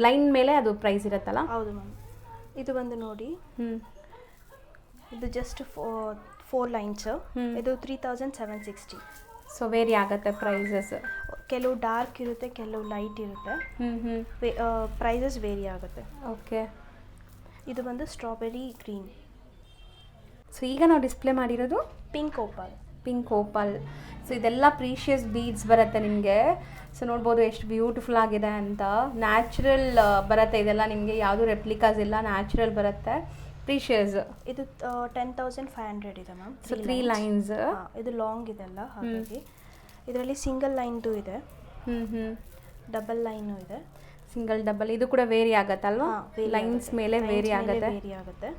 ಲೈನ್ ಮೇಲೆ ಅದು ಪ್ರೈಸ್ ಇರುತ್ತಲ್ಲ? ಹೌದು ಮ್ಯಾಮ್. ಇದು ಬಂದು ನೋಡಿ, ಇದು ಜಸ್ಟ್ 4 ಲೈನ್ಸ್. ಇದು 3760. ಸೊ ವೇರಿ ಆಗುತ್ತೆ ಪ್ರೈಸಸ್. ಕೆಲವು ಡಾರ್ಕ್ ಇರುತ್ತೆ, ಕೆಲವು ಲೈಟ್ ಇರುತ್ತೆ. ಪ್ರೈಸಸ್ ವೇರಿ ಆಗುತ್ತೆ. ಓಕೆ. ಇದು ಬಂದು ಸ್ಟ್ರಾಬೆರಿ ಗ್ರೀನ್. ಸೊ ಈಗ ನಾವು ಡಿಸ್ಪ್ಲೇ ಮಾಡಿರೋದು ಪಿಂಕ್ ಓಪಲ್. ಸೊ ಇದೆಲ್ಲ ಪ್ರೀಷಿಯಸ್ ಬೀಡ್ಸ್ ಬರುತ್ತೆ ನಿಮಗೆ. ಸೊ ನೋಡ್ಬೋದು ಎಷ್ಟು ಬ್ಯೂಟಿಫುಲ್ ಆಗಿದೆ ಅಂತ. ನ್ಯಾಚುರಲ್ ಬರುತ್ತೆ ಇದೆಲ್ಲ ನಿಮಗೆ, ಯಾವುದು ರೆಪ್ಲಿಕಾಸ್ ಇಲ್ಲ, ನ್ಯಾಚುರಲ್ ಬರುತ್ತೆ. ಪ್ರೀಷಿಯಸ್. ಇದು 10,500 ಇದೆ ಮ್ಯಾಮ್. So 3 lines. ಇದು ಲಾಂಗ್ ಇದೆಲ್ಲ, ಹಾಗಾಗಿ ಇದರಲ್ಲಿ ಸಿಂಗಲ್ ಲೈನ್ದು ಇದೆ, ಡಬಲ್ ಲೈನು ಇದೆ. ಸಿಂಗಲ್ ಡಬಲ್ ಇದು ಕೂಡ ವೇರಿ ಆಗುತ್ತಲ್ವಾ? ಲೈನ್ಸ್ ಮೇಲೆ ವೇರಿ ಆಗುತ್ತೆ.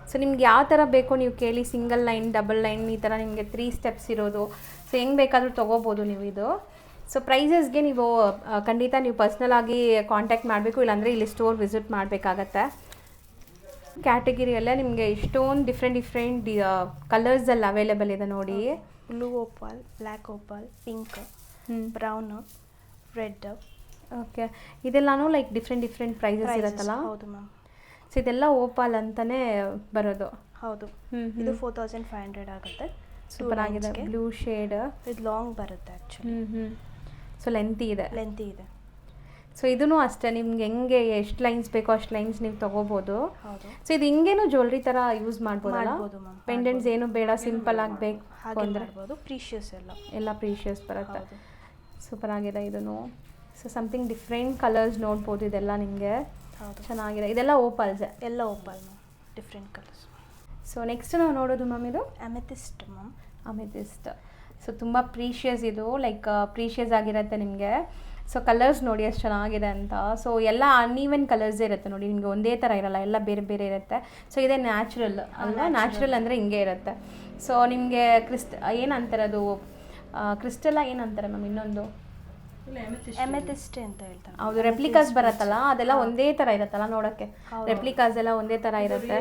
ಸೊ ನಿಮ್ಗೆ ಯಾವ ಥರ ಬೇಕೋ ನೀವು ಕೇಳಿ. ಸಿಂಗಲ್ ಲೈನ್, ಡಬಲ್ ಲೈನ್, ಈ ಥರ ನಿಮಗೆ 3 ಸ್ಟೆಪ್ಸ್ ಇರೋದು. ಸೊ ಹೆಂಗೆ ಬೇಕಾದರೂ ತೊಗೋಬೋದು ನೀವು ಇದು. ಸೊ ಪ್ರೈಸಸ್ಗೆ ನೀವು ಖಂಡಿತ ನೀವು ಪರ್ಸ್ನಲ್ ಆಗಿ ಕಾಂಟ್ಯಾಕ್ಟ್ ಮಾಡಬೇಕು, ಇಲ್ಲಾಂದರೆ ಇಲ್ಲಿ ಸ್ಟೋರ್ ವಿಸಿಟ್ ಮಾಡಬೇಕಾಗತ್ತೆ. ಕ್ಯಾಟಗಿರಿಯಲ್ಲೇ ನಿಮಗೆ ಇಷ್ಟೊಂದು ಡಿಫ್ರೆಂಟ್ ಕಲರ್ಸಲ್ಲಿ ಅವೈಲೇಬಲ್ ಇದೆ ನೋಡಿ. Blue opal, black opal, pink, brown, red. Okay, ಇದೆಲ್ಲಾನು ಲೈಕ್ ಡಿಫ್ರೆಂಟ್ ಪ್ರೈಸಸ್ ಇರುತ್ತಲ್ಲ? ಹೌದು ಮ್ಯಾಮ್. ಸೊ ಇದೆಲ್ಲ ಓಪಾಲ್ ಅಂತಲೇ ಬರೋದು. ಹೌದು. ಇದು 4500 ಆಗುತ್ತೆ. ಸೂಪರ್ ಆಗಿದೆ, ಬ್ಲೂ ಶೇಡ್. ಇದು ಲಾಂಗ್ ಬರುತ್ತೆ ಆ್ಯಕ್ಚುಲಿ. ಸೊ ಲೆಂತಿ ಇದೆ. ಸೊ ಇದೂ ಅಷ್ಟೇ, ನಿಮ್ಗೆ ಹೆಂಗೆ ಎಷ್ಟು ಲೈನ್ಸ್ ಬೇಕೋ ಅಷ್ಟು ಲೈನ್ಸ್ ನೀವು ತೊಗೋಬೋದು. ಸೊ ಇದು ಹಿಂಗೇನು ಜ್ಯುವೆಲ್ರಿ ಥರ ಯೂಸ್ ಮಾಡ್ಬೋದಲ್ಲ? ಪೆಂಡೆಂಟ್ಸ್ ಏನು ಬೇಡ, ಸಿಂಪಲ್ ಆಗಬೇಕು ಅಂದರೆ ಪ್ರೀಷಿಯಸ್ ಎಲ್ಲ ಪ್ರೀಷಿಯಸ್ ಬರುತ್ತೆ. ಸೂಪರ್ ಆಗಿದೆ ಇದೂ. ಸೊ ಸಮಥಿಂಗ್ ಡಿಫ್ರೆಂಟ್ ಕಲರ್ಸ್ ನೋಡ್ಬೋದು. ಇದೆಲ್ಲ ನಿಮಗೆ ಚೆನ್ನಾಗಿದೆ. ಇದೆಲ್ಲ ಓಪಲ್ಸ್, ಎಲ್ಲ opal ma'am, different colours. So next ನಾವು ನೋಡೋದು ಮ್ಯಾಮ್ ಇದು ಅಮೆಥಿಸ್ಟ್ ಮ್ಯಾಮ್. ಅಮೆಥಿಸ್ಟ್. ಸೊ ತುಂಬ ಪ್ರೀಷಿಯಸ್ ಇದು, ಲೈಕ್ ಪ್ರೀಷಿಯಸ್ ಆಗಿರುತ್ತೆ ನಿಮಗೆ. ಸೊ ಕಲರ್ಸ್ ನೋಡಿ ಎಷ್ಟು ಚೆನ್ನಾಗಿದೆ ಅಂತ. ಸೊ ಎಲ್ಲ ಅನ್ಈವನ್ ಕಲರ್ಸೇ ಇರುತ್ತೆ ನೋಡಿ, ನಿಮಗೆ ಒಂದೇ ಥರ ಇರಲ್ಲ, ಎಲ್ಲ ಬೇರೆ ಬೇರೆ ಇರುತ್ತೆ. ಸೊ ಇದೇ ನ್ಯಾಚುರಲ್ ಅಲ್ವಾ? ನ್ಯಾಚುರಲ್ ಅಂದರೆ ಹಿಂಗೆ ಇರುತ್ತೆ. ಸೊ ನಿಮಗೆ ಏನಂತಾರೆ ಅದು, ಕ್ರಿಸ್ಟಲ್ಲ ಏನಂತಾರೆ ಮ್ಯಾಮ್ ಇನ್ನೊಂದು? ಎಮೆಥಿಸ್ಟ್ ಅಂತ ಹೇಳ್ತಾರೆ. ಹೌದು, ರೆಪ್ಲಿಕಾಸ್ ಬರುತ್ತಲ್ಲ ಅದೆಲ್ಲ ಒಂದೇ ಥರ ಇರುತ್ತಲ್ಲ ನೋಡೋಕ್ಕೆ, ರೆಪ್ಲಿಕಾಸ್ ಎಲ್ಲ ಒಂದೇ ಥರ ಇರುತ್ತೆ.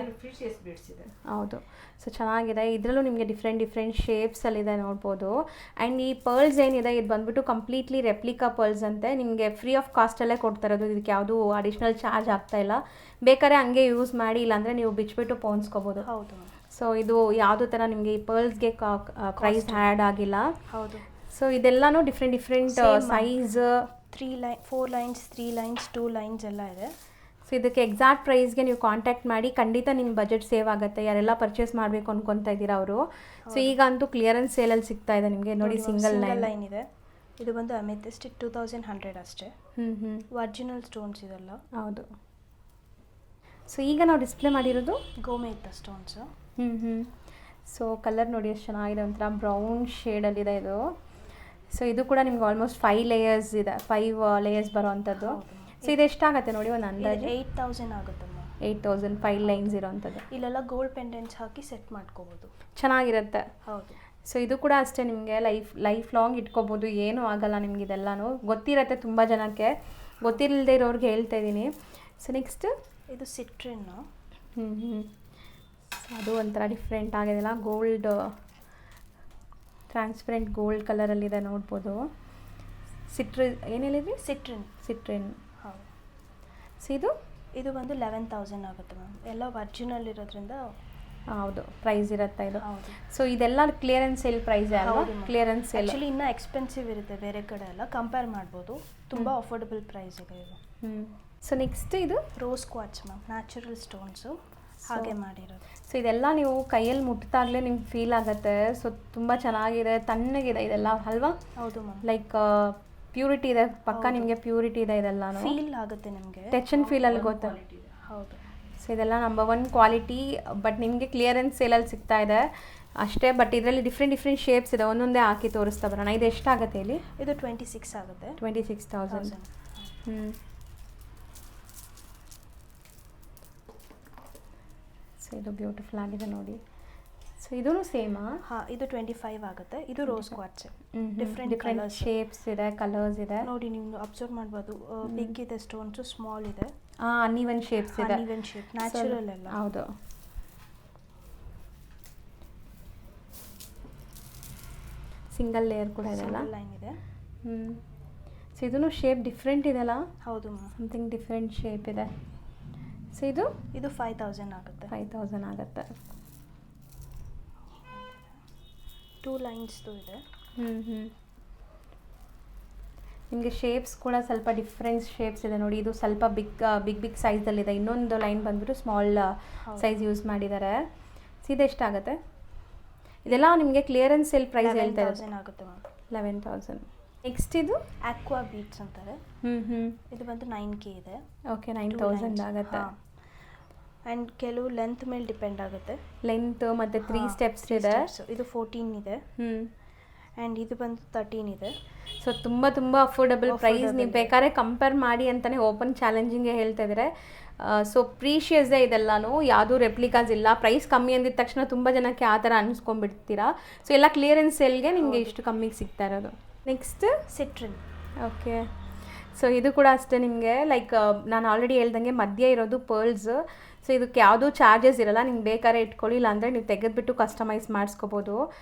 ಹೌದು, ಸೊ ಚೆನ್ನಾಗಿದೆ. ಇದರಲ್ಲೂ ನಿಮಗೆ ಡಿಫ್ರೆಂಟ್ ಶೇಪ್ಸಲ್ಲಿದೆ ನೋಡ್ಬೋದು. ಆ್ಯಂಡ್ ಈ ಪರ್ಲ್ಸ್ ಏನಿದೆ ಇದು ಬಂದ್ಬಿಟ್ಟು ಕಂಪ್ಲೀಟ್ಲಿ ರೆಪ್ಲಿಕಾ ಪರ್ಲ್ಸ್ ಅಂತೆ. ನಿಮಗೆ ಫ್ರೀ ಆಫ್ ಕಾಸ್ಟಲ್ಲೇ ಕೊಡ್ತಾ ಇರೋದು, ಇದಕ್ಕೆ ಯಾವುದೂ ಅಡಿಷ್ನಲ್ ಚಾರ್ಜ್ ಆಗ್ತಾ ಇಲ್ಲ. ಬೇಕಾದ್ರೆ ಹಂಗೆ ಯೂಸ್ ಮಾಡಿ, ಇಲ್ಲಾಂದರೆ ನೀವು ಬಿಚ್ಚಿಬಿಟ್ಟು ಪೋಣಿಸ್ಕೋಬೋದು. ಹೌದು. ಸೊ ಇದು ಯಾವುದೋ ಥರ ನಿಮಗೆ ಈ ಪರ್ಲ್ಸ್ಗೆ ಪ್ರೈಸ್ ಆ್ಯಡ್ ಆಗಿಲ್ಲ. ಹೌದು. ಸೊ ಇದೆಲ್ಲನೂ different size, 4 lines, 3 lines, 2 lines ಎಲ್ಲ ಇದೆ. ಸೊ ಇದಕ್ಕೆ ಎಕ್ಸಾಕ್ಟ್ ಪ್ರೈಸ್ಗೆ ನೀವು ಕಾಂಟ್ಯಾಕ್ಟ್ ಮಾಡಿ, ಖಂಡಿತ ನಿಮ್ಮ ಬಜೆಟ್ ಸೇವ್ ಆಗುತ್ತೆ. ಯಾರೆಲ್ಲ ಪರ್ಚೇಸ್ ಮಾಡಬೇಕು ಅನ್ಕೊತಾ ಇದ್ದೀರಾ ಅವರು. ಸೊ ಈಗ ಅಂತೂ ಕ್ಲಿಯರೆನ್ಸ್ ಸೇಲಲ್ಲಿ ಸಿಗ್ತಾ ಇದೆ ನಿಮಗೆ ನೋಡಿ. ಸಿಂಗಲ್ ಲೈನ್ ಇದೆ. ಇದು ಬಂದು ಅಮೆಥಿಸ್ಟ್ 2100 ಅಷ್ಟೇ. ಒರಿಜಿನಲ್ ಸ್ಟೋನ್ಸ್ ಇದೆಲ್ಲ. ಹೌದು. ಸೊ ಈಗ ನಾವು ಡಿಸ್ಪ್ಲೇ ಮಾಡಿರೋದು ಗೋಮೇತ ಸ್ಟೋನ್ಸು. ಸೊ ಕಲರ್ ನೋಡಿ ಎಷ್ಟು ಚೆನ್ನಾಗಿದೆ, ಒಂಥರ ಬ್ರೌನ್ ಶೇಡಲ್ಲಿದೆ ಇದು. ಸೊ ಇದು ಕೂಡ ನಿಮ್ಗೆ ಆಲ್ಮೋಸ್ಟ್ 5 ಲೇಯರ್ಸ್ ಇದೆ, 5 ಲೇಯರ್ಸ್ ಬರೋ ಅಂಥದ್ದು. ಸೊ ಇದು ಎಷ್ಟಾಗುತ್ತೆ ನೋಡಿ ಒಂದು ಅಂದಾಜು? 8000 ಆಗುತ್ತಮ್ಮ. 8000, 5 ಲೈನ್ಸ್ ಇರೋವಂಥದ್ದು. ಇಲ್ಲೆಲ್ಲ ಗೋಲ್ಡ್ ಪೆಂಡೆಂಟ್ಸ್ ಹಾಕಿ ಸೆಟ್ ಮಾಡ್ಕೋಬೋದು, ಚೆನ್ನಾಗಿರುತ್ತೆ. ಹೌದು. ಸೊ ಇದು ಕೂಡ ಅಷ್ಟೇ, ನಿಮಗೆ ಲೈಫ್ ಲಾಂಗ್ ಇಟ್ಕೋಬೋದು, ಏನೂ ಆಗಲ್ಲ ನಿಮ್ಗೆ. ಇದೆಲ್ಲನೂ ಗೊತ್ತಿರುತ್ತೆ ತುಂಬ ಜನಕ್ಕೆ, ಗೊತ್ತಿಲ್ಲದೆ ಇರೋರಿಗೆ ಹೇಳ್ತಾ ಇದ್ದೀನಿ. ಸೊ ನೆಕ್ಸ್ಟ್ ಇದು ಸಿಟ್ರಿನ್ನು. ಸೊ ಅದು ಒಂಥರ ಡಿಫ್ರೆಂಟ್ ಆಗಿದೆಲ್ಲ, ಗೋಲ್ಡ್ ಟ್ರಾನ್ಸ್ಪರೆಂಟ್ ಗೋಲ್ಡ್ ಕಲರಲ್ಲಿದೆ ನೋಡ್ಬೋದು. ಏನು ಹೇಳಿದ್ವಿ? ಸಿಟ್ರಿನ್. ಹೌದು. ಸೊ ಇದು ಬಂದು 11000 ಆಗುತ್ತೆ ಮ್ಯಾಮ್. ಎಲ್ಲ ಒರಿಜಿನಲ್ ಇರೋದ್ರಿಂದ ಹೌದು ಪ್ರೈಸ್ ಇರುತ್ತೆ ಇದು. ಹೌದು. ಸೊ ಇದೆಲ್ಲ ಕ್ಲಿಯರೆನ್ಸ್ ಸೇಲ್ ಪ್ರೈಸ್ ಅಲ್ವಾ? ಕ್ಲಿಯರೆನ್ಸ್ ಸೇಲ್ ಆ್ಯಕ್ಚುಲಿ ಇನ್ನೂ ಎಕ್ಸ್ಪೆನ್ಸಿವ್ ಇರುತ್ತೆ ಬೇರೆ ಕಡೆ ಎಲ್ಲ ಕಂಪೇರ್ ಮಾಡ್ಬೋದು. ತುಂಬ ಅಫೋರ್ಡಬಲ್ ಪ್ರೈಸ್ ಇದೆ ಇದು. ಸೊ ನೆಕ್ಸ್ಟ್ ಇದು rose quartz ma'am, natural stones ಹಾಗೆ ಮಾಡಿರೋದು. ಸೊ ಇದೆಲ್ಲ ನೀವು ಕೈಯಲ್ಲಿ ಮುಟ್ಟಾಗಲೇ ನಿಮ್ಗೆ ಫೀಲ್ ಆಗುತ್ತೆ. ಸೊ ತುಂಬ ಚೆನ್ನಾಗಿದೆ, ತಣ್ಣಗಿದೆ ಇದೆಲ್ಲ ಅಲ್ವಾ? ಹೌದು ಮ್ಯಾಮ್. ಲೈಕ್ ಪ್ಯೂರಿಟಿ ಇದೆ, ಪಕ್ಕ ನಿಮಗೆ ಪ್ಯೂರಿಟಿ ಇದೆ. ಇದೆಲ್ಲ ಫೀಲ್ ಆಗುತ್ತೆ ನಿಮಗೆ, ಟಚ್ ಆ್ಯಂಡ್ ಫೀಲಲ್ಲಿ ಗೊತ್ತಾ? ಹೌದು. ಸೊ ಇದೆಲ್ಲ ನಂಬರ್ 1 ಕ್ವಾಲಿಟಿ. ಬಟ್ ನಿಮಗೆ ಕ್ಲಿಯರೆನ್ಸ್ ಸೇಲಲ್ಲಿ ಸಿಗ್ತಾ ಇದೆ ಅಷ್ಟೇ. ಬಟ್ ಇದರಲ್ಲಿ ಡಿಫ್ರೆಂಟ್ ಶೇಪ್ಸ್ ಇದೆ, ಒಂದೊಂದೇ ಹಾಕಿ ತೋರಿಸ್ತಾ ಬರೋಣ. ಇದು ಎಷ್ಟಾಗುತ್ತೆ ಇಲ್ಲಿ? ಇದು 26 ಆಗುತ್ತೆ. 26,000. ಸೊ ಇದು ಬ್ಯೂಟಿಫುಲ್ ಆಗಿದೆ ನೋಡಿ. ಸೊ ಇದೂ ಸೇಮಾ? ಹಾಂ, ಇದು 25 ಆಗುತ್ತೆ. ಇದು ರೋಸ್ ಕ್ವಾರ್ಟ್ಸ್. ಡಿಫ್ರೆಂಟ್ ಶೇಪ್ಸ್ ಇದೆ, ಕಲರ್ಸ್ ಇದೆ ನೋಡಿ. ನೀವು ಅಬ್ಸರ್ವ್ ಮಾಡ್ಬೋದು, ಬಿಗ್ ಇದೆ ಸ್ಟೋನ್ಸು, ಸ್ಮಾಲ್ ಇದೆ. ಅನ್ಇವನ್ ಶೇಪ್ಸ್ ಇದೆ, ಅನ್ಇವನ್ ಶೇಪ್, ನ್ಯಾಚುರಲ್ ಎಲ್ಲ. ಹೌದು. ಸಿಂಗಲ್ ಲೇಯರ್ ಕೂಡ ಇದೆಲ್ಲ, ಲೈನ್ ಇದೆ. ಸೊ ಇದೂ ಶೇಪ್ ಡಿಫ್ರೆಂಟ್ ಇದೆಲ್ಲ. ಹೌದು ಮ್ಯಾಮ್, ಸಮಥಿಂಗ್ ಡಿಫ್ರೆಂಟ್ ಶೇಪ್ ಇದೆ. ಸೊ ಇದು 5000 ಆಗುತ್ತೆ. 5000 ಆಗುತ್ತೆ. 2 ಲೈನ್ಸ್ದು ಇದೆ. ನಿಮಗೆ ಶೇಪ್ಸ್ ಕೂಡ ಸ್ವಲ್ಪ ಡಿಫ್ರೆಂಟ್ ಶೇಪ್ಸ್ ಇದೆ ನೋಡಿ. ಇದು ಸ್ವಲ್ಪ ಬಿಗ್ ಸೈಜಲ್ಲಿದೆ. ಇನ್ನೊಂದು ಲೈನ್ ಬಂದ್ಬಿಟ್ಟು ಸ್ಮಾಲ್ ಸೈಜ್ ಯೂಸ್ ಮಾಡಿದ್ದಾರೆ. ಇದೆಷ್ಟಾಗುತ್ತೆ? ಇದೆಲ್ಲ ನಿಮಗೆ ಕ್ಲಿಯರೆನ್ಸ್ ಸೇಲ್ ಪ್ರೈಸ್ ಹೇಳ್ತಾ ಇರೋದು 11,000 ಆಗುತ್ತೆ ಮ್ಯಾಮ್. 11,000. ನೆಕ್ಸ್ಟ್ ಇದು ಆಕ್ವಾ ಬೀಟ್ಸ್ ಅಂತಾರೆ. ಇದು ಬಂದು 9K ಇದೆ. ಓಕೆ, 9,000 ಆಗುತ್ತೆ. ಆ್ಯಂಡ್ ಕೆಲವು ಲೆಂತ್ ಮೇಲೆ ಡಿಪೆಂಡ್ ಆಗುತ್ತೆ. ಲೆಂತ್ ಮತ್ತು 3 ಸ್ಟೆಪ್ಸ್ ಇದೆ. ಇದು 14 ಇದೆ. ಆ್ಯಂಡ್ ಇದು ಬಂದು 13 ಇದೆ. ಸೊ ತುಂಬ ಅಫೋರ್ಡಬಲ್ ಪ್ರೈಸ್. ನೀವು ಬೇಕಾದ್ರೆ ಕಂಪೇರ್ ಮಾಡಿ ಅಂತಲೇ ಓಪನ್ ಚಾಲೆಂಜಿಂಗ್ಗೆ ಹೇಳ್ತಾ ಇದ್ದಾರೆ. ಸೊ ಪ್ರೀಶಿಯಸ್ಸೇ ಇದೆಲ್ಲನೂ, ಯಾವುದೂ ರೆಪ್ಲಿಕಾಸ್ ಇಲ್ಲ. ಪ್ರೈಸ್ ಕಮ್ಮಿ ಅಂದಿದ ತಕ್ಷಣ ತುಂಬ ಜನಕ್ಕೆ ಆ ಥರ ಅನ್ನಿಸ್ಕೊಂಡ್ಬಿಡ್ತೀರಾ. ಸೊ ಎಲ್ಲ ಕ್ಲಿಯರೆನ್ಸ್ ಸೇಲ್ಗೆ ನಿಮಗೆ ಇಷ್ಟು ಕಮ್ಮಿಗೆ ಸಿಗ್ತಾ ಇರೋದು. Next citrine. ಓಕೆ. ಸೊ ಇದು ಕೂಡ ಅಷ್ಟೇ ನಿಮಗೆ ಲೈಕ್ ನಾನು ಆಲ್ರೆಡಿ ಹೇಳ್ದಂಗೆ ಮಧ್ಯೆ ಇರೋದು ಪರ್ಲ್ಸ್. ಸೊ ಇದಕ್ಕೆ ಯಾವುದೂ ಚಾರ್ಜಸ್ ಇರೋಲ್ಲ, ನಿಮ್ಗೆ ಬೇಕಾದ್ರೆ ಇಟ್ಕೊಳ್ಳಿ, ಇಲ್ಲಾಂದರೆ ನೀವು ತೆಗೆದುಬಿಟ್ಟು ಕಸ್ಟಮೈಸ್ ಮಾಡಿಸ್ಕೋಬೋದು.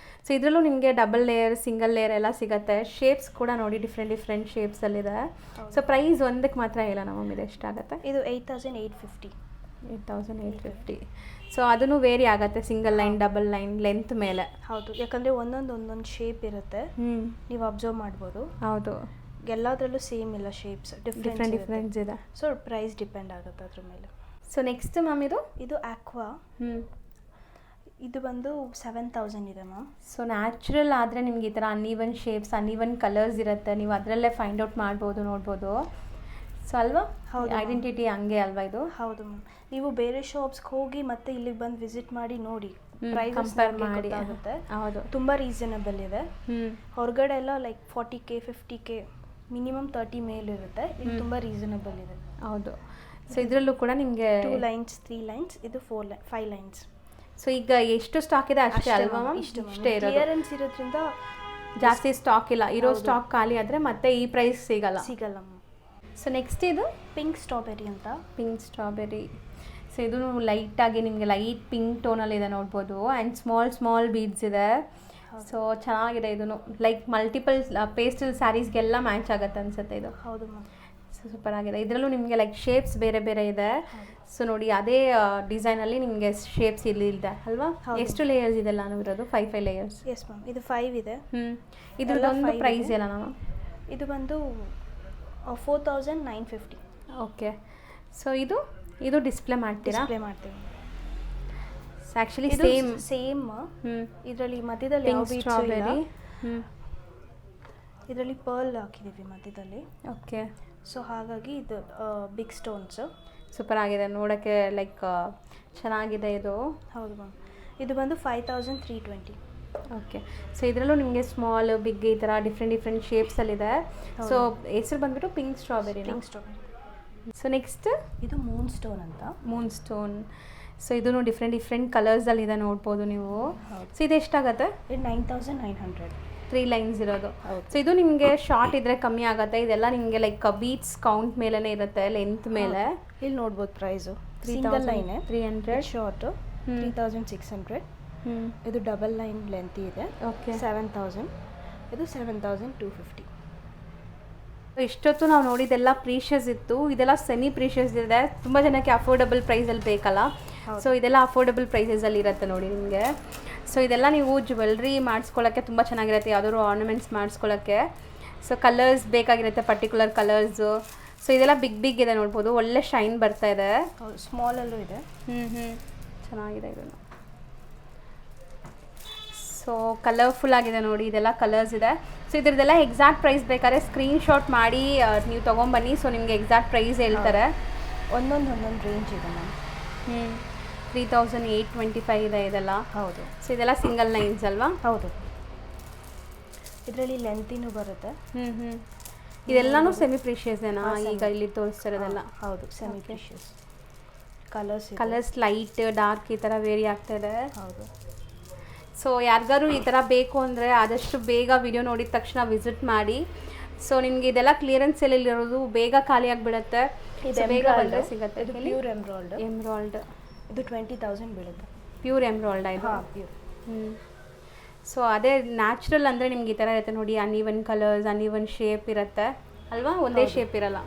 ಸೊ ಇದರಲ್ಲೂ ನಿಮಗೆ ಡಬಲ್ ಲೇಯರ್, ಸಿಂಗಲ್ ಲೇಯರ್ ಎಲ್ಲ ಸಿಗುತ್ತೆ. ಶೇಪ್ಸ್ ಕೂಡ ನೋಡಿ ಡಿಫ್ರೆಂಟ್ ಶೇಪ್ಸಲ್ಲಿದೆ. ಸೊ ಪ್ರೈಸ್ ಒಂದಕ್ಕೆ ಮಾತ್ರ ಇಲ್ಲ ನಮಗೆ. ಇದು ಎಷ್ಟಾಗುತ್ತೆ? ಇದು 8850. 8850. ಸೊ ಅದನ್ನು ವೇರಿ ಆಗುತ್ತೆ, single line, double line, length ಮೇಲೆ. ಹೌದು, ಯಾಕಂದರೆ ಒಂದೊಂದು ಶೇಪ್ ಇರುತ್ತೆ, ನೀವು ಅಬ್ಸರ್ವ್ ಮಾಡ್ಬೋದು. ಹೌದು, ಎಲ್ಲದರಲ್ಲೂ ಸೇಮ್ ಇಲ್ಲ, ಶೇಪ್ಸ್ ಡಿಫ್ರೆಂಟ್ಸ್ ಇದೆ. ಸೊ ಪ್ರೈಸ್ ಡಿಪೆಂಡ್ ಆಗುತ್ತೆ ಅದ್ರ ಮೇಲೆ. ಸೊ ನೆಕ್ಸ್ಟ್ ಮ್ಯಾಮ್ ಇದು ಆಕ್ವಾ. ಇದು ಬಂದು 7000 ಇದೆ ಮ್ಯಾಮ್. ಸೊ ನ್ಯಾಚುರಲ್ ಆದರೆ ನಿಮ್ಗೆ ಈ ಥರ ಅನ್ಇವನ್ ಶೇಪ್ಸ್, ಅನ್ಇವನ್ ಕಲರ್ಸ್ ಇರುತ್ತೆ, ನೀವು ಅದರಲ್ಲೇ ಫೈಂಡ್ ಔಟ್ ಮಾಡ್ಬೋದು, ನೋಡ್ಬೋದು. ಸೊ ಅಲ್ವಾ? ಹೌದು, ಐಡೆಂಟಿಟಿ ಹಂಗೆ ಅಲ್ವಾ ಇದು? ಹೌದು ಮ್ಯಾಮ್. ನೀವು ಬೇರೆ ಶಾಪ್ಸ್ಗೆ ಹೋಗಿ ಮತ್ತೆ ಇಲ್ಲಿಗೆ ಬಂದು ವಿಸಿಟ್ ಮಾಡಿ ನೋಡಿ, ಪ್ರೈಸ್ ಕಂಪೇರ್ ಮಾಡಿ ಆಗುತ್ತೆ. ಹೌದು, ತುಂಬ ರೀಸನಬಲ್ ಇದೆ. ಹೊರಗಡೆ ಎಲ್ಲ ಲೈಕ್ 40K 50K ಮಿನಿಮಮ್ 30 ಮೇಲೆ ಇರುತ್ತೆ. ಇದು ತುಂಬ ರೀಸನಬಲ್ ಇದೆ. ಹೌದು. ಸೊ ಇದರಲ್ಲೂ ಕೂಡ ನಿಮಗೆ 2 ಲೈನ್ಸ್, 3 ಲೈನ್ಸ್, ಇದು 5 ಲೈನ್ಸ್. ಸೊ ಈಗ ಎಷ್ಟು ಸ್ಟಾಕ್ ಇದೆ ಅಷ್ಟೇ ಅಲ್ವಾ ಮ್ಯಾಮ್? ಇಷ್ಟೇ ಇರೋದು. ಕ್ಲಿಯರೆನ್ಸ್ ಇರೋದ್ರಿಂದ ಜಾಸ್ತಿ ಸ್ಟಾಕ್ ಇಲ್ಲ, ಇರೋ ಸ್ಟಾಕ್ ಖಾಲಿ ಆದರೆ ಮತ್ತೆ ಈ ಪ್ರೈಸ್ ಸಿಗಲ್ಲ. ಸಿಗಲ್ಲಮ್ಮ. ಸೊ ನೆಕ್ಸ್ಟ್ ಇದು ಪಿಂಕ್ ಸ್ಟ್ರಾಬೆರಿ ಅಂತ. Pink strawberry. ಸೊ ಇದು ಲೈಟಾಗಿ ನಿಮಗೆ ಲೈಟ್ ಪಿಂಕ್ ಟೋನಲ್ಲಿ ಇದೆ ನೋಡ್ಬೋದು. ಆ್ಯಂಡ್ ಸ್ಮಾಲ್ ಬೀಡ್ಸ್ ಇದೆ. ಸೊ ಚೆನ್ನಾಗಿದೆ ಇದೂ. ಲೈಕ್ ಮಲ್ಟಿಪಲ್ ಪೇಸ್ಟಲ್ ಸ್ಯಾರೀಸ್ಗೆಲ್ಲ ಮ್ಯಾಚ್ ಆಗುತ್ತೆ ಅನ್ಸುತ್ತೆ ಇದು. ಹೌದು ಮ್ಯಾಮ್. ಸೊ ಸೂಪರ್ ಆಗಿದೆ. ಇದರಲ್ಲೂ ನಿಮಗೆ ಲೈಕ್ ಶೇಪ್ಸ್ ಬೇರೆ ಬೇರೆ ಇದೆ. ಸೊ ನೋಡಿ ಅದೇ ಡಿಸೈನಲ್ಲಿ ನಿಮಗೆ ಶೇಪ್ಸ್ ಇಲ್ಲಿ ಇದೆ ಅಲ್ವಾ? ಎಷ್ಟು ಲೇಯರ್ಸ್ ಇದೆಲ್ಲ ಇರೋದು? 5 ಲೇಯರ್ಸ್. ಎಸ್ ಮ್ಯಾಮ್, ಇದು 5 ಇದೆ. ಇದ್ರದ್ದೊಂದು ಪ್ರೈಸ್ ಎಲ್ಲ ನಾನು ಇದು ಬಂದು 4950. ಓಕೆ. ಸೊ ಇದು ಡಿಸ್ಪ್ಲೇ ಮಾಡ್ತೀರಾ? ಡಿಸ್ಪ್ಲೇ ಮಾಡ್ತೀವಿ. ಆ್ಯಕ್ಚುಲಿ ಸೇಮ್ ಇದರಲ್ಲಿ ಮಧ್ಯದಲ್ಲಿ ಯಾವ ಬೀಡ್ಸ್ ಇಲ್ಲ. ಇದರಲ್ಲಿ ಪರ್ಲ್ ಹಾಕಿದ್ದೀವಿ ಮಧ್ಯದಲ್ಲಿ. ಓಕೆ. ಸೊ ಹಾಗಾಗಿ ಇದು ಬಿಗ್ ಸ್ಟೋನ್ಸ್. ಸೂಪರ್ ಆಗಿದೆ ನೋಡೋಕ್ಕೆ, ಲೈಕ್ ಚೆನ್ನಾಗಿದೆ ಇದು. ಹೌದು ಮ್ಯಾಮ್. ಇದು ಬಂದು 5320. ಓಕೆ. ಸೊ ಇದರಲ್ಲೂ ನಿಮಗೆ ಸ್ಮಾಲ್ ಬಿಗ್ ಈ ಥರ ಡಿಫ್ರೆಂಟ್ ಶೇಪ್ಸಲ್ಲಿದೆ. ಸೊ ಹೆಸರು ಬಂದ್ಬಿಟ್ಟು ಪಿಂಕ್ ಸ್ಟ್ರಾಬೆರಿ. ಸೊ ನೆಕ್ಸ್ಟ್ ಇದು ಮೂನ್ ಸ್ಟೋನ್ ಅಂತ. Moon stone. ಸೊ ಇದೂ ಡಿಫ್ರೆಂಟ್ ಕಲರ್ಸಲ್ಲಿದೆ ನೋಡ್ಬೋದು ನೀವು. ಸೊ ಇದು ಎಷ್ಟಾಗುತ್ತೆ? ಇದು 9900. 3 ಲೈನ್ಸ್ ಇರೋದು. ಸೊ ಇದು ನಿಮಗೆ ಶಾರ್ಟ್ ಇದ್ದರೆ ಕಮ್ಮಿ ಆಗುತ್ತೆ. ಇದೆಲ್ಲ ನಿಮಗೆ ಲೈಕ್ ಬೀಟ್ಸ್ ಕೌಂಟ್ ಮೇಲೇ ಇರುತ್ತೆ, ಲೆಂತ್ ಮೇಲೆ. ಇಲ್ಲಿ ನೋಡ್ಬೋದು ಪ್ರೈಸು. Single line 300, short 3600. ಇದು ಡಬಲ್ ಲೈನ್ ಲೆಂತ್ ಇದೆ. ಓಕೆ. 7000. ಇದು 7250. ಇಷ್ಟೊತ್ತು ನಾವು ನೋಡಿದ್ದೆಲ್ಲ ಪ್ರೀಷಿಯಸ್ ಇತ್ತು. ಇದೆಲ್ಲ ಸೆಮಿ ಪ್ರೀಷಿಯಸ್ ಇದೆ. ತುಂಬ ಜನಕ್ಕೆ ಅಫೋರ್ಡಬಲ್ ಪ್ರೈಸಲ್ಲಿ ಬೇಕಲ್ಲ. ಸೊ ಇದೆಲ್ಲ ಅಫೋರ್ಡಬಲ್ ಪ್ರೈಸಸಲ್ಲಿ ಇರುತ್ತೆ ನೋಡಿ ನಿಮಗೆ. ಸೊ ಇದೆಲ್ಲ ನೀವು ಜ್ಯುವೆಲ್ರಿ ಮಾಡಿಸ್ಕೊಳ್ಳೋಕ್ಕೆ ತುಂಬ ಚೆನ್ನಾಗಿರುತ್ತೆ, ಯಾವುದಾದ್ರು ಆರ್ನಮೆಂಟ್ಸ್ ಮಾಡಿಸ್ಕೊಳ್ಳೋಕ್ಕೆ. ಸೊ ಕಲರ್ಸ್ ಬೇಕಾಗಿರುತ್ತೆ, ಪರ್ಟಿಕ್ಯುಲರ್ ಕಲರ್ಸು. ಸೊ ಇದೆಲ್ಲ ಬಿಗ್ ಇದೆ ನೋಡ್ಬೋದು, ಒಳ್ಳೆ ಶೈನ್ ಬರ್ತಾ ಇದೆ. ಸ್ಮಾಲಲ್ಲೂ ಇದೆ. ಚೆನ್ನಾಗಿದೆ ಇದನ್ನು. ಸೊ ಕಲರ್ಫುಲ್ ಆಗಿದೆ ನೋಡಿ, ಇದೆಲ್ಲ ಕಲರ್ಸ್ ಇದೆ. ಸೊ ಇದ್ರದ್ದೆಲ್ಲ ಎಕ್ಸಾಕ್ಟ್ ಪ್ರೈಸ್ ಬೇಕಾದ್ರೆ ಸ್ಕ್ರೀನ್ಶಾಟ್ ಮಾಡಿ ನೀವು ತೊಗೊಂಬನ್ನಿ. ಸೊ ನಿಮಗೆ ಎಕ್ಸಾಕ್ಟ್ ಪ್ರೈಸ್ ಹೇಳ್ತಾರೆ. ಒಂದೊಂದು ರೇಂಜ್ ಇದೆ ಮ್ಯಾಮ್. 3825 ಇದೆ ಇದೆಲ್ಲ. ಹೌದು. ಸೊ ಇದೆಲ್ಲ ಸಿಂಗಲ್ ಲೈನ್ಸ್ ಅಲ್ವಾ? ಹೌದು. ಇದರಲ್ಲಿ ಲೆಂತಿನೂ ಬರುತ್ತೆ. ಇದೆಲ್ಲನೂ ಸೆಮಿ ಪ್ರೀಷಿಯಸ್ಸೇನಾ ಈಗ ಇಲ್ಲಿ ತೋರಿಸ್ತಿರೋದೆಲ್ಲ? ಹೌದು, semi precious. Colours light dark ಈ ಥರ ವೇರಿ ಆಗ್ತಾಯಿದೆ. ಹೌದು. ಸೊ ಯಾರಿಗಾರು ಈ ಥರ ಬೇಕು ಅಂದರೆ ಆದಷ್ಟು ಬೇಗ ವಿಡಿಯೋ ನೋಡಿದ ತಕ್ಷಣ ವಿಸಿಟ್ ಮಾಡಿ. ಸೊ ನಿಮಗೆ ಇದೆಲ್ಲ ಕ್ಲಿಯರೆನ್ಸ್ ಸೇಲಲ್ಲಿರೋದು, ಬೇಗ ಖಾಲಿ ಆಗಿಬಿಡುತ್ತೆ. ಬೇಗ ಬಂದರೆ ಸಿಗುತ್ತೆ. ಇದು ಪ್ಯೂರ್ ಎಮ್ರಾಲ್ಡ್. ಇದು 20,000 ಬೀಳುತ್ತೆ. ಪ್ಯೂರ್ ಎಮ್ರಾಲ್ಡ್ ಆಯಿತು. ಪ್ಯೂರ್. ಸೊ ಅದೇ ನ್ಯಾಚುರಲ್ ಅಂದರೆ ನಿಮ್ಗೆ ಈ ಥರ ಇರುತ್ತೆ ನೋಡಿ, ಅನ್ಇವನ್ ಕಲರ್ಸ್, ಅನ್ಇವನ್ ಶೇಪ್ ಇರುತ್ತೆ ಅಲ್ವಾ? ಒಂದೇ ಶೇಪ್ ಇರಲ್ಲ.